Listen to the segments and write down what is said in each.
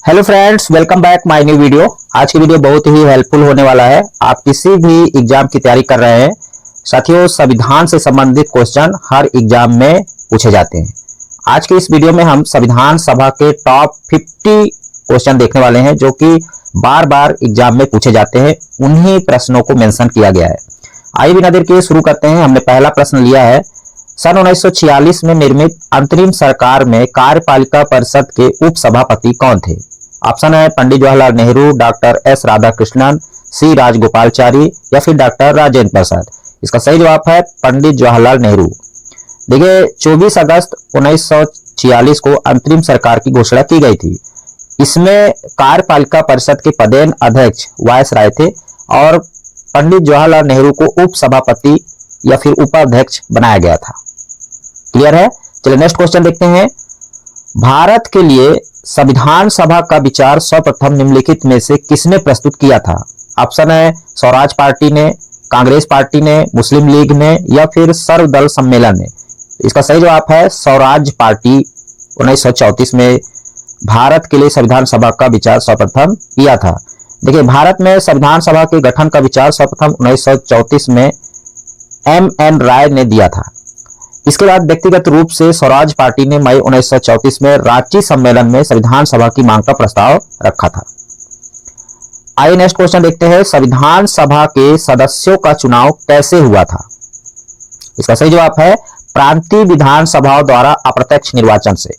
Hello friends, welcome back my new video. आज की video बहुत ही हेल्पफुल होने वाला है। आप किसी भी एग्जाम की तैयारी कर रहे हैं, साथियों, संविधान से संबंधित क्वेश्चन हर एग्जाम में पूछे जाते हैं। आज की इस वीडियो में हम संविधान सभा के टॉप 50 क्वेश्चन देखने वाले हैं जो कि बार बार एग्जाम में पूछे जाते हैं। उन्हीं प्रश्नों को मेंशन किया गया है। आइए बिना देर किए शुरू करते हैं। हमने पहला प्रश्न लिया है, सन 1946 में निर्मित अंतरिम सरकार में कार्यपालिका परिषद के उप सभापति कौन थे? ऑप्शन है पंडित जवाहरलाल नेहरू, डॉक्टर एस राधाकृष्णन, सी राजगोपालचारी या फिर डॉक्टर राजेंद्र प्रसाद। इसका सही जवाब है पंडित जवाहरलाल नेहरू। देखिए, 24 अगस्त 1946 को अंतरिम सरकार की घोषणा की गई थी। इसमें कार्यपालिका परिषद के पदेन अध्यक्ष वायसराय थे और पंडित जवाहरलाल नेहरू को उप सभापति या फिर उपाध्यक्ष बनाया गया था। क्लियर है? चलिए नेक्स्ट क्वेश्चन देखते हैं। भारत के लिए संविधान सभा का विचार सर्वप्रथम निम्नलिखित में से किसने प्रस्तुत किया था? ऑप्शन है स्वराज पार्टी ने, कांग्रेस पार्टी ने, मुस्लिम लीग ने या फिर सर्वदल सम्मेलन ने। इसका सही जवाब है स्वराज पार्टी 1934 में भारत के लिए संविधान सभा का विचार सर्वप्रथम किया था। देखिए, भारत में संविधान सभा के गठन का विचार सर्वप्रथम 1934 में M.N. राय ने दिया था। इसके बाद व्यक्तिगत रूप से स्वराज पार्टी ने मई 1934 में रांची सम्मेलन में संविधान सभा की मांग का प्रस्ताव रखा था। आइए नेक्स्ट क्वेश्चन देखते हैं। संविधान सभा के सदस्यों का चुनाव कैसे हुआ था? इसका सही जवाब है प्रांतीय विधानसभाओं द्वारा अप्रत्यक्ष निर्वाचन से।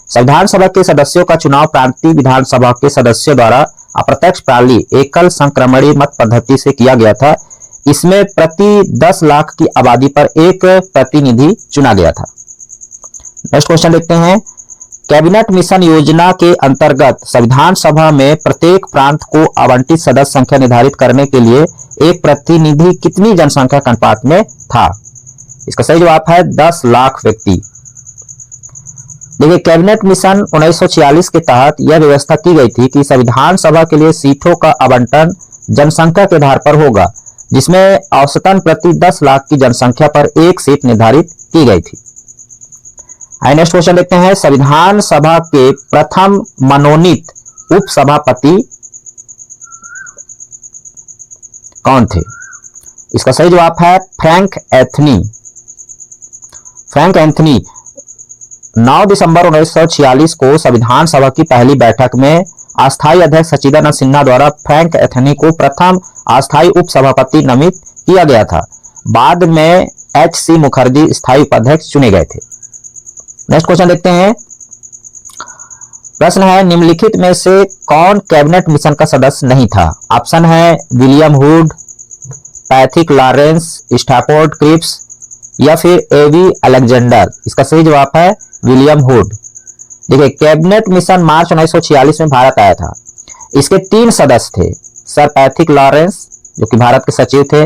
संविधान सभा के सदस्यों का चुनाव प्रांतीय विधानसभा के सदस्यों द्वारा अप्रत्यक्ष प्रणाली एकल संक्रमणीय मत पद्धति से किया गया था। इसमें प्रति 10 लाख की आबादी पर एक प्रतिनिधि चुना गया था। नेक्स्ट क्वेश्चन देखते हैं। कैबिनेट मिशन योजना के अंतर्गत संविधान सभा में प्रत्येक प्रांत को आवंटित सदस्य संख्या निर्धारित करने के लिए एक प्रतिनिधि कितनी जनसंख्या के अनुपात में था? इसका सही जवाब है 10 लाख व्यक्ति। देखिए, कैबिनेट मिशन 1946 के तहत यह व्यवस्था की गई थी कि संविधान सभा के लिए सीटों का आवंटन जनसंख्या के आधार पर होगा, जिसमें औसतन प्रति 10 लाख की जनसंख्या पर एक सीट निर्धारित की गई थी। आइए नेक्स्ट क्वेश्चन देखते हैं। संविधान सभा के प्रथम मनोनीत उप सभापति कौन थे? इसका सही जवाब है फ्रैंक एंथनी। फ्रैंक एंथनी 9 दिसंबर 1946 को संविधान सभा की पहली बैठक में अस्थायी अध्यक्ष सच्चिदानंद सिन्हा द्वारा फ्रैंक एंथनी को प्रथम अस्थायी उप सभापति नामित किया गया था। बाद में H.C. मुखर्जी स्थायी उपाध्यक्ष चुने गए थे। नेक्स्ट क्वेश्चन देखते हैं। प्रश्न है, निम्नलिखित में से कौन कैबिनेट मिशन का सदस्य नहीं था? ऑप्शन है William Hood, Pethick Lawrence, Stafford Cripps या फिर A.V. अलेक्जेंडर। इसका सही जवाब है विलियम हुड। देखिए, कैबिनेट मिशन मार्च 1946 में भारत आया था। इसके 3 सदस्य थे, सर पैथिक लॉरेंस जो कि भारत के सचिव थे,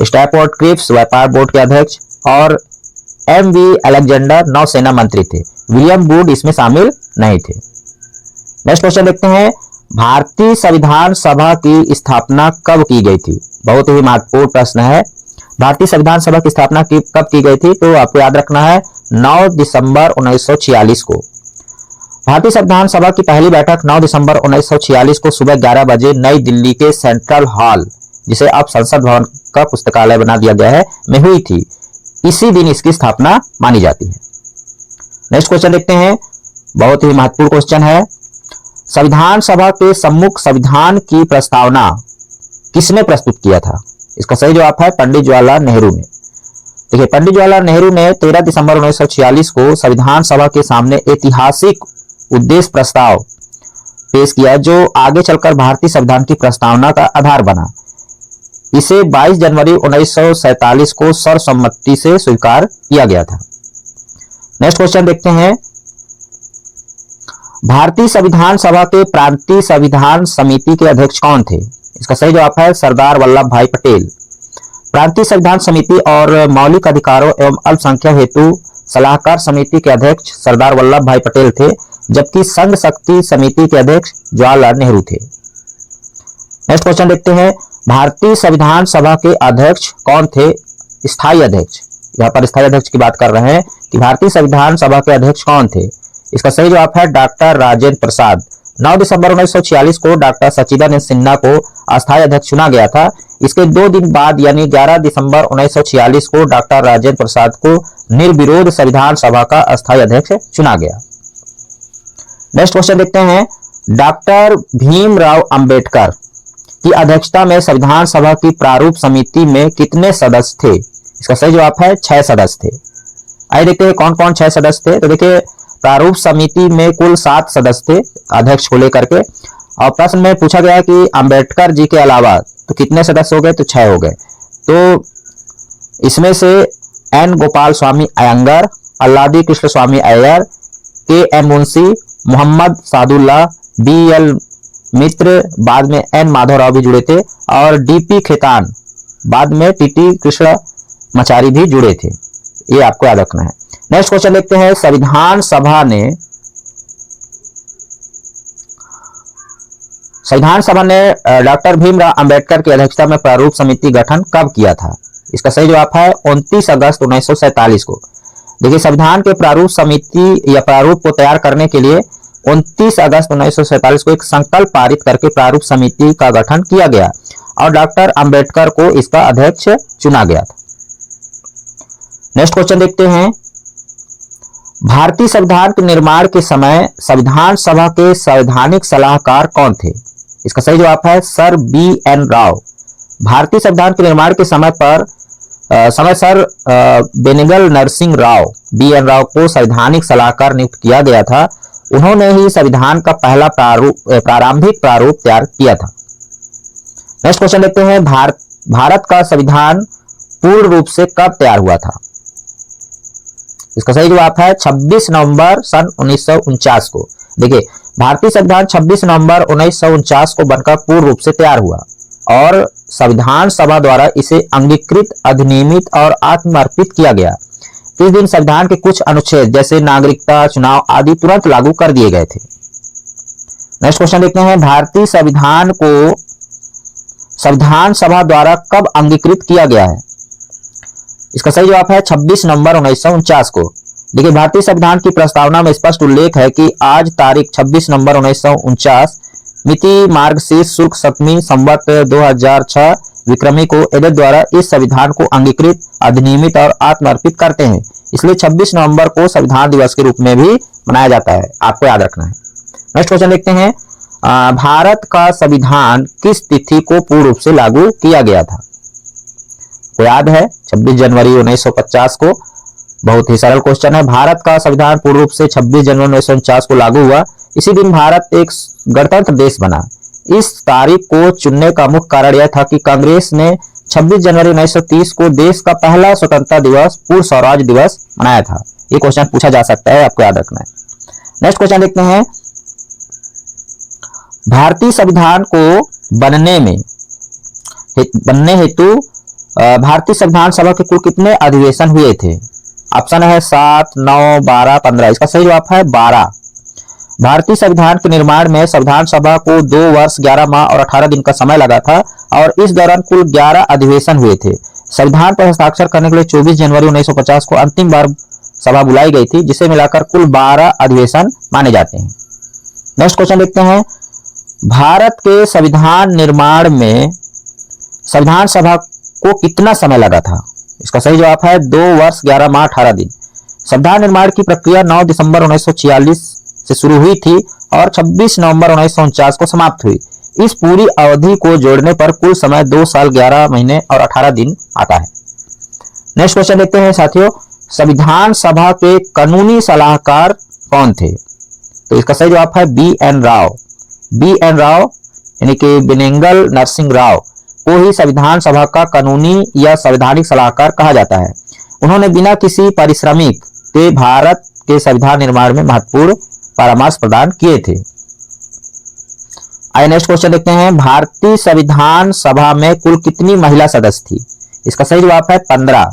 स्टैफोर्ड क्रिप्स व्यापार बोर्ड के अध्यक्ष और M.V. अलेक्जेंडर नौसेना मंत्री थे। विलियम वुड इसमें शामिल नहीं थे। नेक्स्ट क्वेश्चन देखते हैं। भारतीय संविधान सभा की स्थापना कब की गई थी? बहुत ही महत्वपूर्ण प्रश्न है। भारतीय संविधान सभा की स्थापना कब की गई थी? तो आपको याद रखना है 9 दिसंबर 1946 को। भारतीय संविधान सभा की पहली बैठक 9 दिसंबर 1946 को सुबह 11 बजे नई दिल्ली के सेंट्रल हॉल, जिसे अब संसद भवन का पुस्तकालय बना दिया गया है, में हुई थी। इसी दिन इसकी स्थापना मानी जाती है। नेक्स्ट क्वेश्चन देखते हैं। बहुत ही महत्वपूर्ण क्वेश्चन है। संविधान सभा के सम्मुख संविधान की प्रस्तावना किसने प्रस्तुत किया था? इसका सही जवाब है पंडित जवाहरलाल नेहरू ने। देखिए, पंडित जवाहरलाल नेहरू ने 13 दिसंबर 1946 को संविधान सभा के सामने ऐतिहासिक उद्देश्य प्रस्ताव पेश किया जो आगे चलकर भारतीय संविधान की प्रस्तावना का आधार बना। इसे 22 जनवरी 1947 को सर्वसम्मति से स्वीकार किया गया था। नेक्स्ट क्वेश्चन देखते हैं। भारतीय संविधान सभा के प्रांतीय संविधान समिति के अध्यक्ष कौन थे? इसका सही जवाब है सरदार वल्लभ भाई पटेल। प्रांतीय संविधान समिति और मौलिक अधिकारों एवं अल्पसंख्यक हेतु सलाहकार समिति के अध्यक्ष सरदार वल्लभ भाई पटेल थे, जबकि संघ शक्ति समिति के अध्यक्ष जवाहरलाल नेहरू थे। नेक्स्ट क्वेश्चन देखते हैं। भारतीय संविधान सभा के अध्यक्ष कौन थे? स्थायी अध्यक्ष। यहाँ पर स्थायी अध्यक्ष की बात कर रहे हैं कि भारतीय संविधान सभा के अध्यक्ष कौन थे। इसका सही जवाब है डॉक्टर राजेंद्र प्रसाद। 9 दिसंबर 1946 को डॉक्टर सच्चिदानंद सिन्हा को अस्थायी अध्यक्ष चुना गया था। इसके 2 दिन बाद यानी 11 दिसंबर 1946 को डॉक्टर राजेंद्र प्रसाद को निर्विरोध संविधान सभा का अस्थायी अध्यक्ष चुना गया। नेक्स्ट क्वेश्चन देखते हैं, डॉक्टर भीमराव अंबेडकर की अध्यक्षता में संविधान सभा की प्रारूप समिति में कितने सदस्य थे? इसका सही जवाब है 6 सदस्य थे। आइए देखते हैं कौन कौन 6 सदस्य थे। तो देखिए प्रारूप समिति में कुल 7 सदस्य थे अध्यक्ष को लेकर के, और प्रश्न में पूछा गया कि अंबेडकर जी के अलावा तो कितने सदस्य हो गए, तो 6 हो गए। तो इसमें से N Gopalaswami Ayyangar, Alladi Krishnaswami Ayyar, K M Munshi, Mohammad Saadulla, B L Mitra, बाद में एन माधवराव भी जुड़े थे, और डीपी खेतान, बाद में टीटी कृष्ण मचारी भी जुड़े थे। ये आपको याद रखना है। नेक्स्ट क्वेश्चन देखते हैं, संविधान सभा ने डॉक्टर भीमराव अंबेडकर की अध्यक्षता में प्रारूप समिति गठन कब किया था? इसका सही जवाब है 29 अगस्त 1947 को। देखिए संविधान के प्रारूप समिति या प्रारूप को तैयार करने के लिए 29 अगस्त 1947 को एक संकल्प पारित करके प्रारूप समिति का गठन किया गया और डॉक्टर अंबेडकर को इसका अध्यक्ष चुना गया था। नेक्स्ट क्वेश्चन देखते हैं, भारतीय संविधान के निर्माण के समय संविधान सभा के संवैधानिक सलाहकार कौन थे? इसका सही जवाब है सर बी एन राव। भारतीय संविधान के निर्माण के समय sir Benegal Narasimha Rau B N Rau को संवैधानिक सलाहकार नियुक्त किया गया था। उन्होंने ही संविधान का पहला प्रारंभिक प्रारूप तैयार किया था। नेक्स्ट क्वेश्चन देखते हैं, भारत का संविधान पूर्ण रूप से कब तैयार हुआ था? इसका सही जवाब है 26 नवंबर सन 1949 को। देखिए भारतीय संविधान 26 नवंबर 1949 को बनकर पूर्ण रूप से तैयार हुआ और संविधान सभा द्वारा इसे अंगीकृत, अधिनियमित और आत्मर्पित किया गया। इस दिन संविधान के कुछ अनुच्छेद जैसे नागरिकता, चुनाव आदि तुरंत लागू कर दिए गए थे। नेक्स्ट क्वेश्चन देखते हैं, भारतीय संविधान को संविधान सभा द्वारा कब अंगीकृत किया गया है? इसका सही जवाब है 26 नवंबर 1949 को। देखिए भारतीय संविधान की प्रस्तावना में स्पष्ट उल्लेख है कि आज तारीख 26 नवंबर 1949 मिति मार्गशीर्ष शुक्ल सप्तमी संवत 2006 विक्रमी को एडट द्वारा इस संविधान को अंगीकृत, अधिनियमित और आत्मर्पित करते हैं। इसलिए 26 नवंबर को संविधान दिवस के रूप में भी मनाया जाता है, आपको याद रखना है। नेक्स्ट क्वेश्चन देखते हैं, भारत का संविधान किस तिथि को पूर्ण रूप से लागू किया गया था? तो याद है 26 जनवरी 1950 को। बहुत ही सरल क्वेश्चन है। भारत का संविधान पूर्ण रूप से 26 जनवरी 1949 को लागू हुआ। इसी दिन भारत एक गणतंत्र देश बना। इस तारीख को चुनने का मुख्य कारण यह था कि कांग्रेस ने 26 जनवरी 1930 को देश का पहला स्वतंत्रता दिवस, पूर्ण स्वराज दिवस मनाया था। ये क्वेश्चन पूछा जा सकता है, आपको याद रखना है। नेक्स्ट क्वेश्चन देखते हैं, भारतीय संविधान को बनने हेतु भारतीय संविधान सभा के कुल कितने अधिवेशन हुए थे? ऑप्शन है 7, 9, 12, 15। इसका सही जवाब है 12। भारतीय संविधान के निर्माण में संविधान सभा को 2 वर्ष 11 माह और 18 दिन का समय लगा था और इस दौरान कुल 11 अधिवेशन हुए थे। संविधान पर हस्ताक्षर करने के लिए 24 जनवरी 1950 को अंतिम बार सभा बुलाई गई थी, जिसे मिलाकर कुल 12 अधिवेशन माने जाते हैं। नेक्स्ट क्वेश्चन देखते हैं, भारत के संविधान निर्माण में संविधान सभा को कितना समय लगा था? इसका सही जवाब है 2 वर्ष 11 माह 18 दिन। संविधान निर्माण की प्रक्रिया 9 दिसंबर 1946 से शुरू हुई थी और 26 नवंबर 1949 को समाप्त हुई। इस पूरी अवधि को जोड़ने पर कुल समय 2 साल 11 महीने और 18 दिन आता है। नेक्स्ट क्वेश्चन देखते हैं साथियों, संविधान सभा के कानूनी सलाहकार कौन थे? तो इसका सही जवाब है B N Rau. B N Rau यानी कि बेनेगल नरसिंह राव को ही संविधान सभा का कानूनी या संवैधानिक सलाहकार कहा जाता है। उन्होंने बिना किसी पारिश्रमिक के भारत के संविधान निर्माण में महत्वपूर्ण परामर्श प्रदान किए थे। आइए नेक्स्ट क्वेश्चन देखते हैं, भारतीय संविधान सभा में कुल कितनी महिला सदस्य थी? इसका सही जवाब है 15।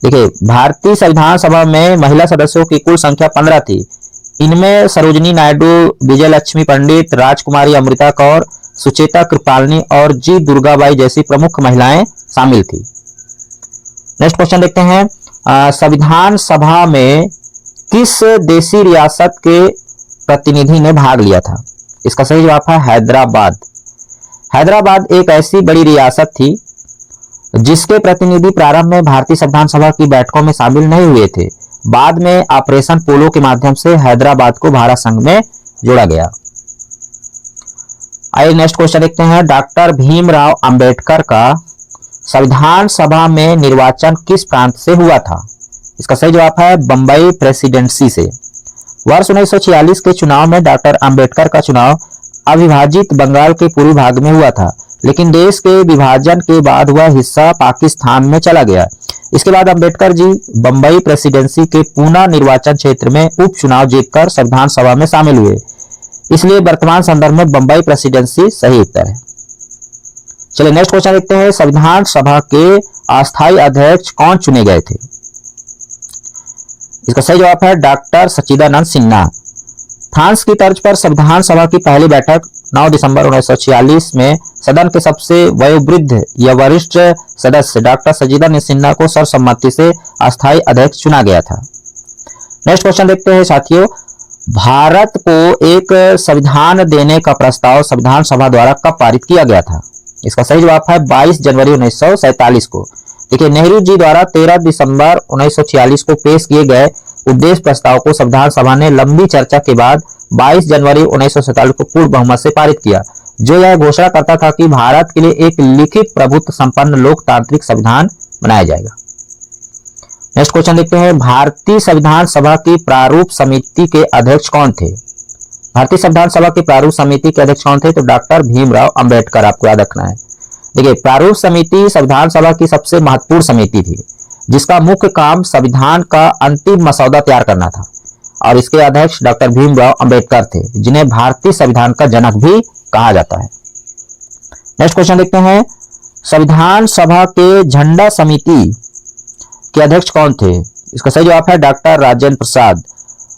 देखिए भारतीय संविधान सभा में महिला सदस्यों की कुल संख्या 15 थी। इनमें सरोजिनी नायडू, विजय लक्ष्मी पंडित, राजकुमारी अमृता कौर, सुचेता कृपालनी और जी दुर्गाबाई जैसी प्रमुख महिलाएं शामिल थी। नेक्स्ट क्वेश्चन देखते हैं, संविधान सभा में किस देशी रियासत के प्रतिनिधि ने भाग लिया था? इसका सही जवाब है हैदराबाद। हैदराबाद एक ऐसी बड़ी रियासत थी जिसके प्रतिनिधि प्रारंभ में भारतीय संविधान सभा की बैठकों में शामिल नहीं हुए थे। बाद में ऑपरेशन पोलो के माध्यम से हैदराबाद को भारत संघ में जोड़ा गया। आइए नेक्स्ट क्वेश्चन देखते हैं। डॉक्टर भीमराव अंबेडकर का संविधान सभा में निर्वाचन किस प्रांत से हुआ था? इसका सही जवाब है बंबई प्रेसिडेंसी से। वर्ष 1946 के चुनाव में डॉक्टर अंबेडकर का चुनाव अविभाजित बंगाल के पूर्वी भाग में हुआ था, लेकिन देश के विभाजन के बाद वह हिस्सा पाकिस्तान में चला गया। इसके बाद अंबेडकर जी बंबई प्रेसिडेंसी के पूना निर्वाचन क्षेत्र में उपचुनाव जीतकर संविधान सभा में शामिल हुए, इसलिए वर्तमान संदर्भ में बंबई प्रेसिडेंसी सही उत्तर है। चलिए नेक्स्ट क्वेश्चन देखते हैं। संविधान सभा के अस्थायी अध्यक्ष कौन चुने गए थे? इसका सही जवाब है डॉक्टर सच्चिदानंद सिन्हा। फ्रांस की तर्ज पर संविधान सभा की पहली बैठक 9 दिसंबर 1946 में सदन के सबसे वयोवृद्ध या वरिष्ठ सदस्य डॉक्टर सच्चिदानंद सिन्हा को सर्वसम्मति से अस्थायी अध्यक्ष चुना गया था। नेक्स्ट क्वेश्चन देखते हैं साथियों। भारत को एक संविधान देने का प्रस्ताव संविधान सभा द्वारा कब पारित किया गया था? इसका सही जवाब है 22 जनवरी 1947 को। देखिए नेहरू जी द्वारा 13 दिसंबर 1946 को पेश किए गए उद्देश्य प्रस्ताव को संविधान सभा ने लंबी चर्चा के बाद 22 जनवरी 1947 को पूर्ण बहुमत से पारित किया, जो यह घोषणा करता था कि भारत के लिए एक लिखित प्रभुत्व संपन्न लोकतांत्रिक संविधान बनाया जाएगा। नेक्स्ट क्वेश्चन देखते हैं। भारतीय संविधान सभा की प्रारूप समिति के अध्यक्ष कौन थे? भारतीय संविधान सभा की प्रारूप समिति के अध्यक्ष कौन थे? तो डॉक्टर भीमराव अंबेडकर, आपको याद रखना है। देखिए प्रारूप समिति संविधान सभा की सबसे महत्वपूर्ण समिति थी, जिसका मुख्य काम संविधान का अंतिम मसौदा तैयार करना था, और इसके अध्यक्ष डॉक्टर भीमराव अंबेडकर थे, जिन्हें भारतीय संविधान का जनक भी कहा जाता है। नेक्स्ट क्वेश्चन देखते हैं। संविधान सभा के झंडा समिति के अध्यक्ष कौन थे? इसका सही जवाब है डॉक्टर राजेंद्र प्रसाद।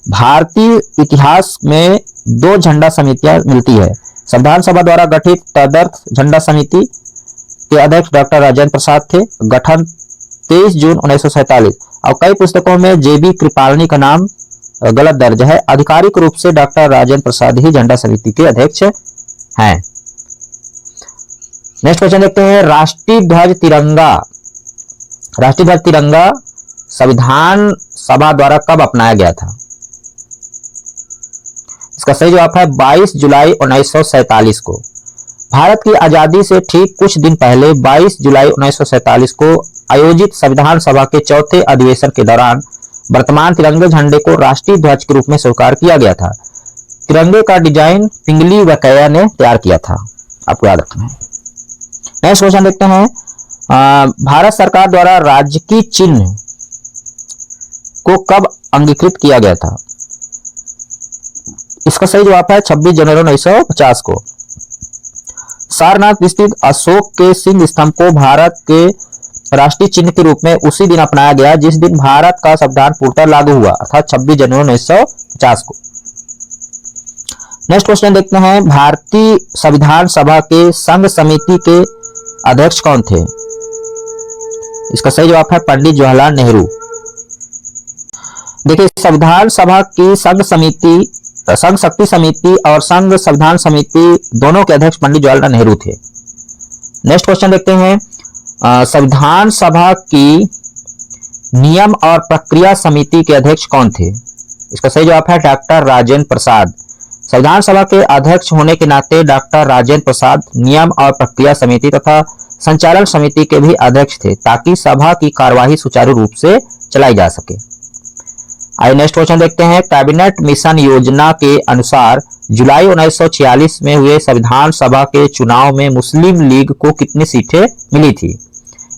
भारतीय इतिहास में 2 झंडा समितियां मिलती है। संविधान सभा द्वारा गठित तदर्थ झंडा समिति के अध्यक्ष डॉक्टर राजेंद्र प्रसाद थे, गठन 23 जून 1947। और कई पुस्तकों में जेबी कृपालनी का नाम गलत दर्ज है। आधिकारिक रूप से डॉक्टर राजेंद्र प्रसाद ही झंडा समिति के अध्यक्ष हैं। नेक्स्ट क्वेश्चन देखते हैं। राष्ट्रीय ध्वज तिरंगा संविधान सभा द्वारा कब अपनाया गया था? इसका सही जवाब है 22 जुलाई 1947 को। भारत की आजादी से ठीक कुछ दिन पहले 22 जुलाई 1947 को आयोजित संविधान सभा के चौथे अधिवेशन के दौरान वर्तमान तिरंगे झंडे को राष्ट्रीय ध्वज के रूप में स्वीकार किया गया था। तिरंगे का डिजाइन पिंगली वकैया ने तैयार किया था, आपको याद रखना है। नेक्स्ट क्वेश्चन देखते हैं। भारत सरकार द्वारा राजकीय चिन्ह को कब अंगीकृत किया गया था? इसका सही जवाब है 26 जनवरी 1950 को। सारनाथ स्थित अशोक के सिंह स्तंभ को भारत के राष्ट्रीय चिन्ह के रूप में उसी दिन अपनाया गया जिस दिन भारत का संविधान पूर्णतः लागू हुआ, अर्थात 26 जनवरी 1950 को। नेक्स्ट क्वेश्चन देखते हैं। भारतीय संविधान सभा के संघ समिति के अध्यक्ष कौन थे? इसका सही जवाब है पंडित जवाहरलाल नेहरू। देखिए संविधान सभा की संघ शक्ति समिति और संघ संविधान समिति दोनों के अध्यक्ष पंडित जवाहरलाल नेहरू थे। नेक्स्ट क्वेश्चन देखते हैं। संविधान सभा की नियम और प्रक्रिया समिति के अध्यक्ष कौन थे? इसका सही जवाब है डॉक्टर राजेंद्र प्रसाद। संविधान सभा के अध्यक्ष होने के नाते डॉक्टर राजेंद्र प्रसाद नियम और प्रक्रिया समिति तथा संचालन समिति के भी अध्यक्ष थे, ताकि सभा की कार्यवाही सुचारू रूप से चलाई जा सके। आइए नेक्स्ट क्वेश्चन देखते हैं। कैबिनेट मिशन योजना के अनुसार जुलाई 1946 में हुए संविधान सभा के चुनाव में मुस्लिम लीग को कितनी सीटें मिली थी?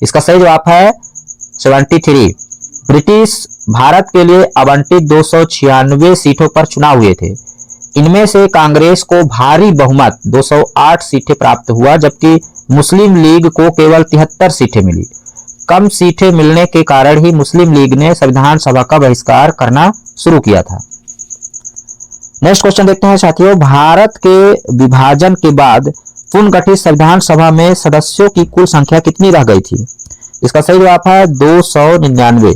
इसका सही जवाब है 73। ब्रिटिश भारत के लिए आवंटित 296 सीटों पर चुनाव हुए थे। इनमें से कांग्रेस को भारी बहुमत 208 सीटें प्राप्त हुआ, जबकि मुस्लिम लीग को केवल 73 सीटें मिली। कम सीटें मिलने के कारण ही मुस्लिम लीग ने संविधान सभा का बहिष्कार करना शुरू किया था। नेक्स्ट क्वेश्चन देखते हैं साथियों। भारत के विभाजन के बाद पुनर्गठित संविधान सभा में सदस्यों की कुल संख्या कितनी रह गई थी? इसका सही जवाब है 299।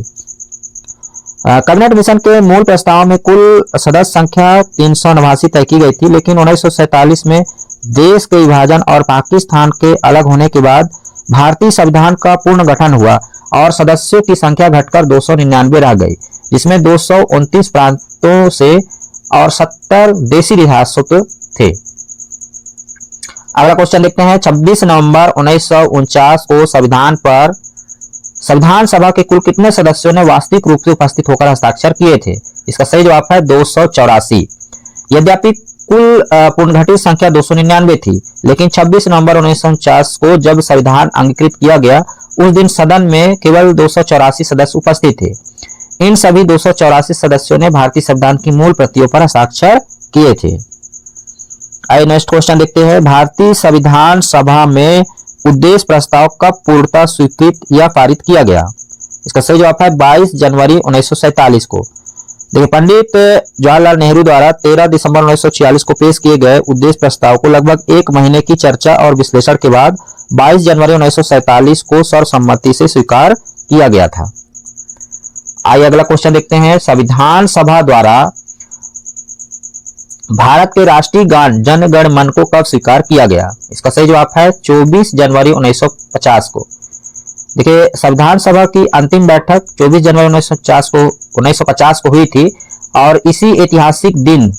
कैबिनेट मिशन के मूल प्रस्ताव में कुल सदस्य संख्या 389 तय की गई थी, लेकिन 1947 में देश के विभाजन और पाकिस्तान के अलग होने के बाद भारतीय संविधान का पूर्ण गठन हुआ और सदस्यों की संख्या घटकर 299 रह गई, जिसमें 229 प्रांतों से और 70 देशी रियासत थे। अगला क्वेश्चन देखते हैं। 26 नवंबर 1949 को संविधान सभा के कुल कितने सदस्यों ने वास्तविक रूप से उपस्थित होकर हस्ताक्षर किए थे? इसका सही जवाब है 284। यद्यपि कुल पूर्णगठित संख्या 299 थी, लेकिन 26 नवंबर 1949 को जब संविधान अंगीकृत किया गया, उस दिन सदन में केवल 284 सदस्य उपस्थित थे। इन सभी 284 सदस्यों ने भारतीय संविधान की मूल प्रतियों पर हस्ताक्षर किए थे। आइए नेक्स्ट क्वेश्चन देखते हैं। भारतीय संविधान सभा में उद्देश्य प्रस्ताव कब पूर्णतः स्वीकृत या पारित किया गया? इसका सही जवाब है 22 जनवरी 1947 को। देखिए, पंडित जवाहरलाल नेहरू द्वारा 13 दिसंबर 1946 को पेश किए गए उद्देश्य प्रस्ताव को लगभग एक महीने की चर्चा और विश्लेषण के बाद 22 जनवरी 1947 को सर्वसम्मति से स्वीकार किया गया था। आइए अगला क्वेश्चन देखते हैं। संविधान सभा द्वारा भारत के राष्ट्रीय गान जन गण मन को कब स्वीकार किया गया? इसका सही जवाब है 24 जनवरी 1950 को। देखिए, संविधान सभा की अंतिम बैठक 24 जनवरी 1950 को हुई थी और इसी ऐतिहासिक दिन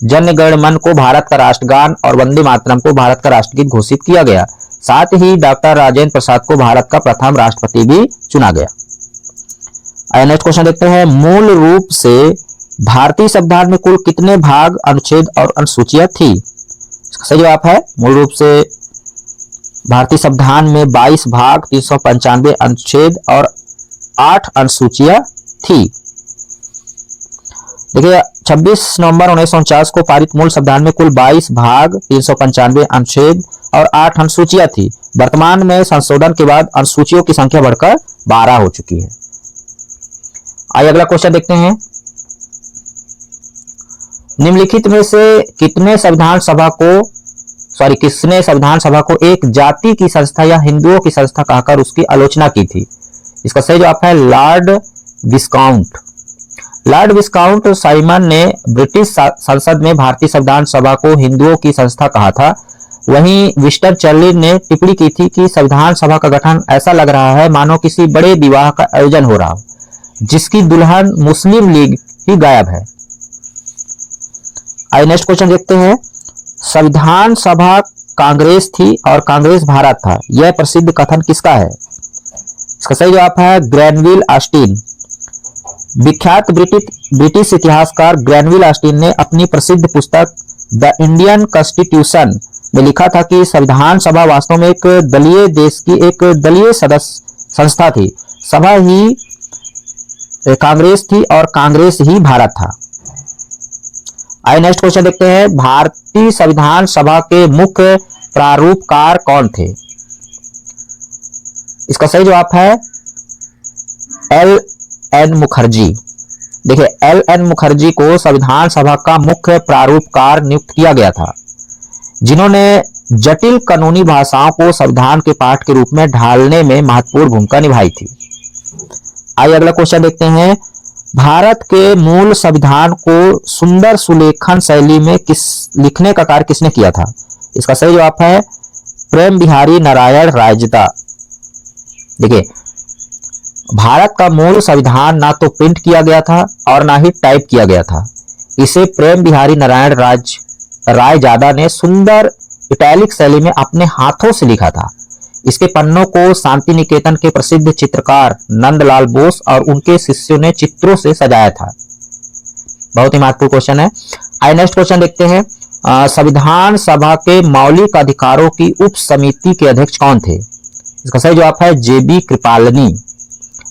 जन गण मन को भारत का राष्ट्रगान और वंदे मातरम को भारत का राष्ट्रगीत घोषित किया गया। साथ ही डॉक्टर राजेंद्र प्रसाद को भारत का प्रथम राष्ट्रपति भी चुना गया। नेक्स्ट क्वेश्चन देखते हैं। मूल रूप से भारतीय संविधान में कुल कितने भाग, अनुच्छेद और अनुसूचियां थी? सही जवाब है मूल रूप से भारतीय संविधान में 22 भाग, 395 अनुच्छेद और 8 अनुसूचियां थी। देखिए, 26 नवंबर 1949 को पारित मूल संविधान में कुल 22 भाग, 395 अनुच्छेद और 8 अनुसूचियां थी। वर्तमान में संशोधन के बाद अनुसूचियों की संख्या बढ़कर 12 हो चुकी है। आइए अगला क्वेश्चन देखते हैं। निम्नलिखित में से किसने संविधान सभा को एक जाति की संस्था या हिंदुओं की संस्था कहकर उसकी आलोचना की थी? इसका सही जवाब है लॉर्ड विस्काउंट। लॉर्ड विस्काउंट साइमन ने ब्रिटिश संसद में भारतीय संविधान सभा को हिंदुओं की संस्था कहा था। वहीं विंस्टन चर्चिल ने टिप्पणी की थी कि संविधान सभा का गठन ऐसा लग रहा है मानो किसी बड़े विवाह का आयोजन हो रहा हो, जिसकी दुल्हन मुस्लिम लीग ही गायब है। आइए नेक्स्ट क्वेश्चन देखते हैं। संविधान सभा कांग्रेस थी और कांग्रेस भारत था, यह प्रसिद्ध कथन किसका है? इसका सही जवाब है ग्रैनविल ऑस्टिन। विख्यात ब्रिटिश इतिहासकार ग्रैनविल ऑस्टिन ने अपनी प्रसिद्ध पुस्तक द इंडियन कॉन्स्टिट्यूशन में लिखा था कि संविधान सभा वास्तव में एक दलीय देश की एक दलीय सदस्य संस्था थी। सभा ही कांग्रेस थी और कांग्रेस ही भारत था। आइए नेक्स्ट क्वेश्चन देखते हैं। भारतीय संविधान सभा के मुख्य प्रारूपकार कौन थे? इसका सही जवाब है एल.एन. मुखर्जी। देखिए, एल.एन. मुखर्जी को संविधान सभा का मुख्य प्रारूपकार नियुक्त किया गया था, जिन्होंने जटिल कानूनी भाषाओं को संविधान के पाठ के रूप में ढालने में महत्वपूर्ण भूमिका निभाई थी। आइए अगला क्वेश्चन देखते हैं। भारत के मूल संविधान को सुंदर सुलेखन शैली में लिखने का कार्य किसने किया था? इसका सही जवाब है प्रेम बिहारी नारायण रायजादा। देखिए, भारत का मूल संविधान ना तो प्रिंट किया गया था और ना ही टाइप किया गया था। इसे प्रेम बिहारी नारायण रायजादा ने सुंदर इटैलिक शैली में अपने हाथों से लिखा था। इसके पन्नों को शांति निकेतन के प्रसिद्ध चित्रकार नंदलाल बोस और उनके शिष्यों ने चित्रों से सजाया था। बहुत ही महत्वपूर्ण क्वेश्चन है। आइए नेक्स्ट क्वेश्चन देखते हैं। संविधान सभा के मौलिक अधिकारों की उप समिति के अध्यक्ष कौन थे? इसका सही जवाब है जेबी कृपालनी।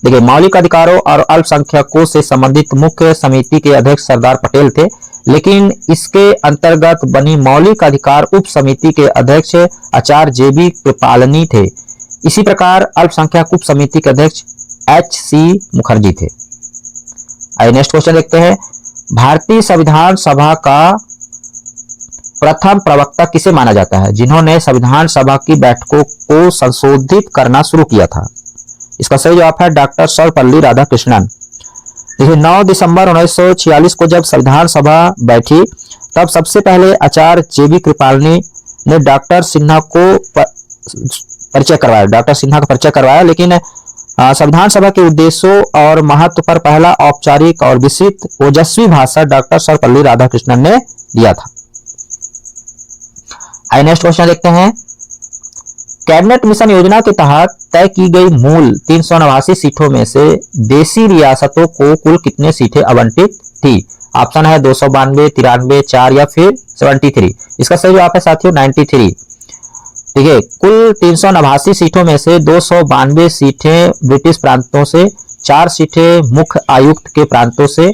देखिए, मौलिक अधिकारों और अल्पसंख्यकों से संबंधित मुख्य समिति के अध्यक्ष सरदार पटेल थे, लेकिन इसके अंतर्गत बनी मौलिक अधिकार उप समिति के अध्यक्ष आचार्य जेबी कृपालनी थे। इसी प्रकार अल्पसंख्यक उप समिति के अध्यक्ष एच.सी. मुखर्जी थे। आइए नेक्स्ट क्वेश्चन देखते हैं। भारतीय संविधान सभा का प्रथम प्रवक्ता किसे माना जाता है, जिन्होंने संविधान सभा की बैठकों को संशोधित करना शुरू किया था? इसका सही जवाब है डॉक्टर सर्वपल्ली राधाकृष्णन। देखिए 9 दिसंबर 1946 को जब संविधान सभा बैठी तब सबसे पहले आचार्य जेबी कृपलानी ने डॉक्टर सिन्हा को परिचय करवाया, लेकिन संविधान सभा के उद्देश्यों और महत्व पर पहला औपचारिक और विस्तृत ओजस्वी भाषण डॉक्टर सर्वपल्ली राधाकृष्णन ने दिया था। आइए नेक्स्ट क्वेश्चन देखते हैं। कैबिनेट मिशन योजना के तहत तय की गई मूल 389 सीटों में से देशी रियासतों को कुल कितने सीटें आवंटित थी? ऑप्शन है 292, 93, 4 या फिर 73। इसका सही जवाब है साथियों 93। देखिए कुल 389 सीटों में से 292 सीटें ब्रिटिश प्रांतों से, 4 सीटें मुख्य आयुक्त के प्रांतों से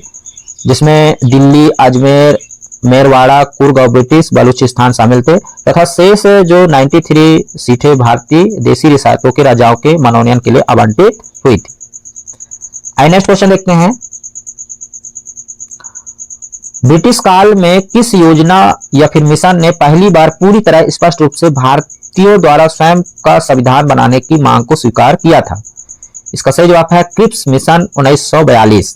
जिसमें दिल्ली, अजमेर, मेरवाड़ा, कुर्ग और ब्रिटिश बलूचिस्तान शामिल थे, तथा शेष जो 93 सीटें भारतीय देशी रियासतों के राजाओं के मनोनयन के लिए आवंटित हुई थी। आइए नेक्स्ट क्वेश्चन देखते हैं। ब्रिटिश काल में किस योजना या फिर मिशन ने पहली बार पूरी तरह स्पष्ट रूप से भारतीयों द्वारा स्वयं का संविधान बनाने की मांग को स्वीकार किया था? इसका सही जवाब है क्रिप्स मिशन 1942।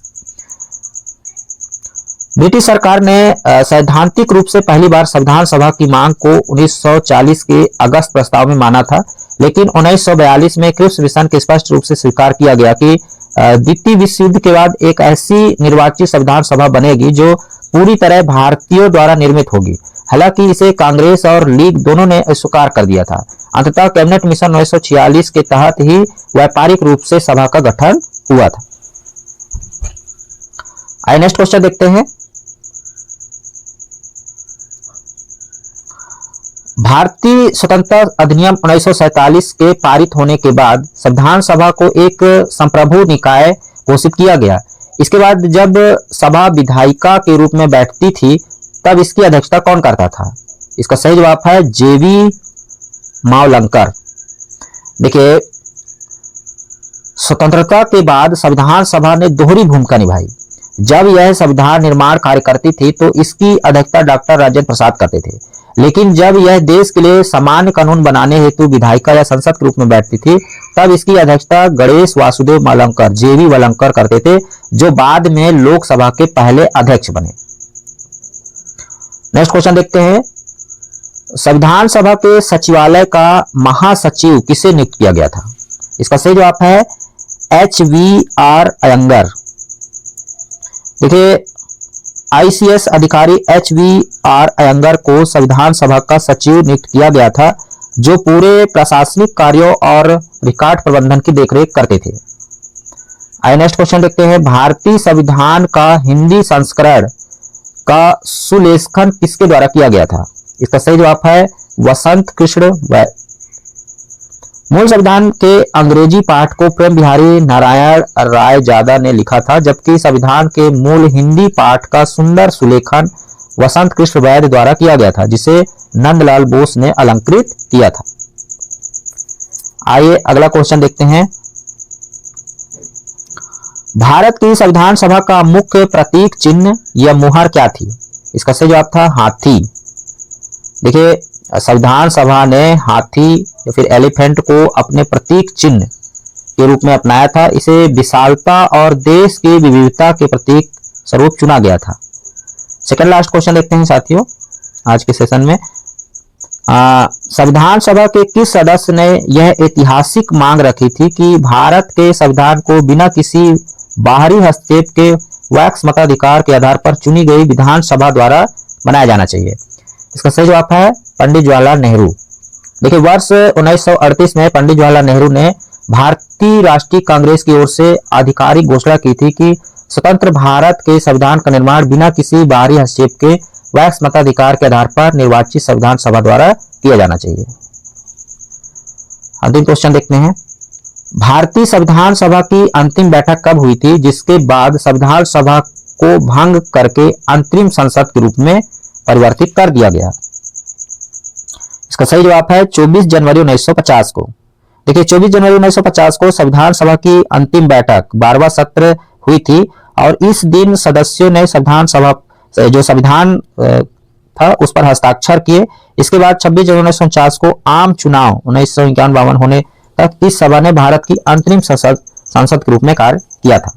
ब्रिटिश सरकार ने सैद्धांतिक रूप से पहली बार संविधान सभा की मांग को 1940 के अगस्त प्रस्ताव में माना था, लेकिन 1942 में क्रिप्स मिशन के स्पष्ट रूप से स्वीकार किया गया कि द्वितीय विश्व युद्ध के बाद एक ऐसी निर्वाचित संविधान सभा बनेगी जो पूरी तरह भारतीयों द्वारा निर्मित होगी। हालांकि इसे कांग्रेस और लीग दोनों ने अस्वीकार कर दिया था। अंततः कैबिनेट मिशन 1946 के तहत ही व्यापारिक रूप से सभा का गठन हुआ था। आइए नेक्स्ट क्वेश्चन देखते हैं। भारतीय स्वतंत्रता अधिनियम 1947 के पारित होने के बाद संविधान सभा को एक संप्रभु निकाय घोषित किया गया। इसके बाद जब सभा विधायिका के रूप में बैठती थी तब इसकी अध्यक्षता कौन करता था? इसका सही जवाब है जेवी मावलंकर। देखिए स्वतंत्रता के बाद संविधान सभा ने दोहरी भूमिका निभाई। जब यह संविधान निर्माण कार्य करती थी तो इसकी अध्यक्षता डॉक्टर राजेंद्र प्रसाद करते थे, लेकिन जब यह देश के लिए सामान्य कानून बनाने हेतु विधायिका या संसद के रूप में बैठती थी तब इसकी अध्यक्षता गणेश वासुदेव मावलंकर जेवी मावलंकर करते थे, जो बाद में लोकसभा के पहले अध्यक्ष बने। नेक्स्ट क्वेश्चन देखते हैं। संविधान सभा के सचिवालय का महासचिव किसे नियुक्त किया गया था? इसका सही जवाब है HVR अयंगर। देखिए ICS अधिकारी HVR अयंगर को संविधान सभा का सचिव नियुक्त किया गया था, जो पूरे प्रशासनिक कार्यों और रिकॉर्ड प्रबंधन की देखरेख करते थे। आइए नेक्स्ट क्वेश्चन देखते हैं। भारतीय संविधान का हिंदी संस्करण का सुलेखन किसके द्वारा किया गया था? इसका सही जवाब है वसंत कृष्ण वैद्य। मूल संविधान के अंग्रेजी पाठ को प्रेम बिहारी नारायण रायजादा ने लिखा था, जबकि संविधान के मूल हिंदी पाठ का सुंदर सुलेखन वसंत कृष्ण वैद्य द्वारा किया गया था, जिसे नंदलाल बोस ने अलंकृत किया था। आइए अगला क्वेश्चन देखते हैं। भारत की संविधान सभा का मुख्य प्रतीक चिन्ह या मुहर क्या थी? इसका सही जवाब था हाथी। देखिए संविधान सभा ने हाथी या फिर एलिफेंट को अपने प्रतीक चिन्ह के रूप में अपनाया था। इसे विशालता और देश की विविधता के प्रतीक स्वरूप चुना गया था। सेकंड लास्ट क्वेश्चन देखते हैं साथियों आज के सेशन में। संविधान सभा के किस सदस्य ने यह ऐतिहासिक मांग रखी थी कि भारत के संविधान को बिना किसी बाहरी हस्तक्षेप के वैक्स मताधिकार के आधार पर चुनी गई विधानसभा द्वारा बनाया जाना चाहिए? इसका सही जवाब है पंडित जवाहरलाल नेहरू। देखिए वर्ष 1938 में पंडित जवाहरलाल नेहरू ने भारतीय राष्ट्रीय कांग्रेस की ओर से आधिकारिक घोषणा की थी कि स्वतंत्र भारत के संविधान का निर्माण बिना किसी बाहरी हस्तक्षेप के वैक्स मताधिकार के आधार पर निर्वाचित संविधान सभा द्वारा किया जाना चाहिए। अंतिम क्वेश्चन देखते हैं। भारतीय संविधान सभा की अंतिम बैठक कब हुई थी, जिसके बाद संविधान सभा को भंग करके अंतरिम संसद के रूप में परिवर्तित कर दिया गया? इसका सही जवाब है 24 जनवरी 1950 को। देखिए 24 जनवरी 1950 को संविधान सभा की अंतिम बैठक 12वां सत्र हुई थी और इस दिन सदस्यों ने संविधान सभा जो संविधान था उस पर हस्ताक्षर किए। इसके बाद 26 जनवरी 1949 को आम चुनाव 1951-52 होने तक इस सभा ने भारत की अंतरिम संसद के रूप में कार्य किया था।